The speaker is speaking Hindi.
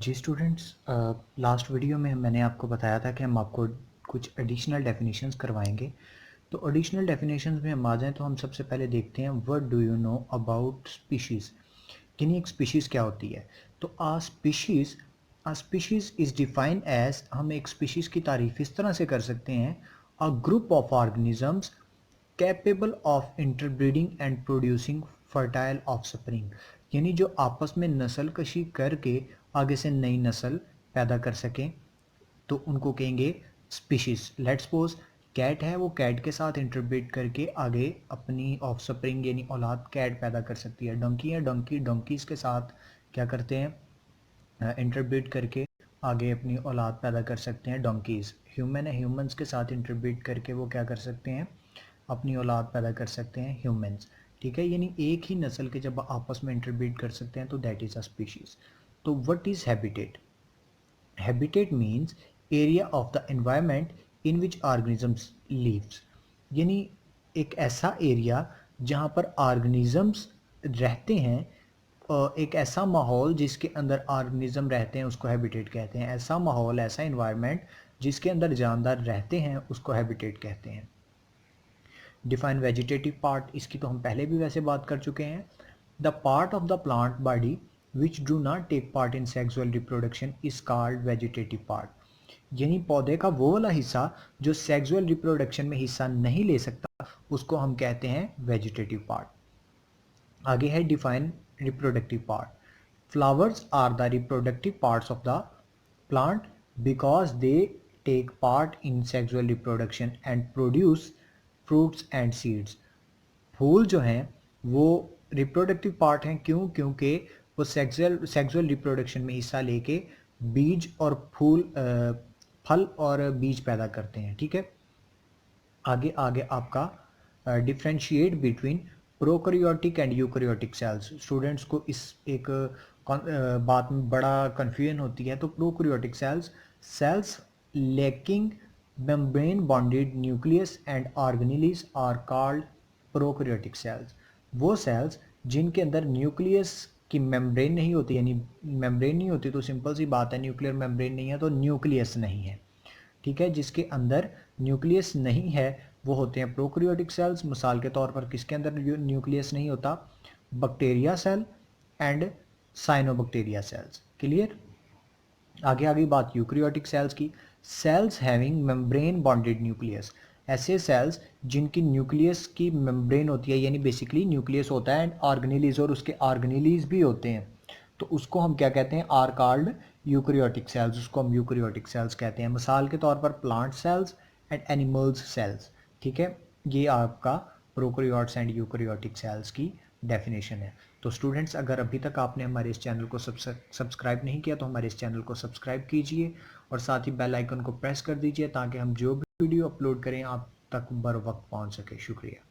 जी स्टूडेंट्स, लास्ट वीडियो में मैंने आपको बताया था कि हम आपको कुछ एडिशनल डेफिनेशंस करवाएंगे। तो एडिशनल डेफिनेशंस में हम आ जाएँ तो हम सबसे पहले देखते हैं what do you know about species. यानी एक स्पीशीज़ क्या होती है। तो आ स्पीशीज़ इज़ डिफाइंड एज, हम एक स्पीशीज़ की तारीफ इस तरह से कर सकते हैं, a group of organisms capable of interbreeding and producing fertile offspring. यानी जो आपस में नस्ल कशी करके आगे से नई नस्ल पैदा कर सकें, तो उनको कहेंगे स्पीशीज। लेट्स सपोज कैट है, वो कैट के साथ इंटरब्रीड करके आगे अपनी ऑफस्प्रिंग यानी औलाद कैट पैदा कर सकती है। डंकी है, डंकीज के साथ क्या करते हैं, इंटरब्रीड करके आगे अपनी औलाद पैदा कर सकते हैं डोंकीज़। ह्यूमन है, ह्यूमंस के साथ इंटरब्रीड करके वो क्या कर सकते हैं, अपनी औलाद पैदा कर सकते हैं ह्यूमंस। ठीक है, यानी एक ही नस्ल के जब आपस में इंटरब्रीड कर सकते हैं तो दैट इज़ अ स्पीशीज़। तो what is habitat? Habitat means area of the environment in which organisms lives. यानी एक ऐसा एरिया जहाँ पर ऑर्गेनिजम्स रहते हैं, एक ऐसा माहौल जिसके अंदर ऑर्गेनिज्म रहते हैं उसको हैबिटेट कहते हैं। ऐसा माहौल, ऐसा इन्वायरमेंट जिसके अंदर जानदार रहते हैं उसको हैबिटेट कहते हैं। डिफाइन वेजिटेटिव पार्ट, इसकी तो हम पहले भी वैसे बात कर चुके हैं। The part of the plant body which do not take part in sexual reproduction is called vegetative part. यानी पौधे का वो वाला हिस्सा जो सेक्सुअल रिप्रोडक्शन में हिस्सा नहीं ले सकता उसको हम कहते हैं वेजिटेटिव पार्ट। आगे है define reproductive part. Flowers are the reproductive parts of the plant because they take part in sexual reproduction and produce fruits and seeds. फूल जो हैं वो रिप्रोडक्टिव पार्ट हैं, क्यों? क्योंकि वो सेक्सुअल रिप्रोडक्शन में हिस्सा लेके बीज और फल और बीज पैदा करते हैं। ठीक है, आगे आगे आपका differentiate between prokaryotic and eukaryotic sales. Students को इस एक बात में बड़ा कन्फ्यूजन होती है। तो prokaryotic cells lacking membrane bonded nucleus and organelles are called prokaryotic cells. वो सेल्स जिनके अंदर न्यूक्लियस की मेम्ब्रेन नहीं होती, यानी मेम्ब्रेन नहीं होती तो सिंपल सी बात है, न्यूक्लियर मेम्ब्रेन नहीं है तो न्यूक्लियस नहीं है। ठीक है, जिसके अंदर न्यूक्लियस नहीं है वो होते हैं प्रोकैरियोटिक सेल्स। मिसाल के तौर पर किसके अंदर न्यूक्लियस नहीं होता? Bacteria cell and cyanobacteria cells. Clear? आगे आगे बात यूकैरियोटिक सेल्स की। Cells having membrane bonded nucleus, ऐसे सेल्स जिनकी न्यूक्लियस की मेम्ब्रेन होती है, यानी बेसिकली न्यूक्लियस होता है एंड ऑर्गेनेलीज, और उसके ऑर्गेनेलीज भी होते हैं, तो उसको हम क्या कहते हैं? Are called eukaryotic cells. उसको हम यूकैरियोटिक सेल्स कहते हैं। मिसाल के तौर पर plant cells and animals cells. ठीक है, ये आपका प्रोकैरियोट्स एंड यूकैरियोटिक सेल्स की डेफिनेशन है। तो स्टूडेंट्स, अगर अभी तक आपने हमारे इस चैनल को सब्सक्राइब नहीं किया तो हमारे इस चैनल को सब्सक्राइब कीजिए और साथ ही बेल आइकन को प्रेस कर दीजिए ताकि हम जो भी वीडियो अपलोड करें आप तक बर वक्त पहुंच सके। शुक्रिया।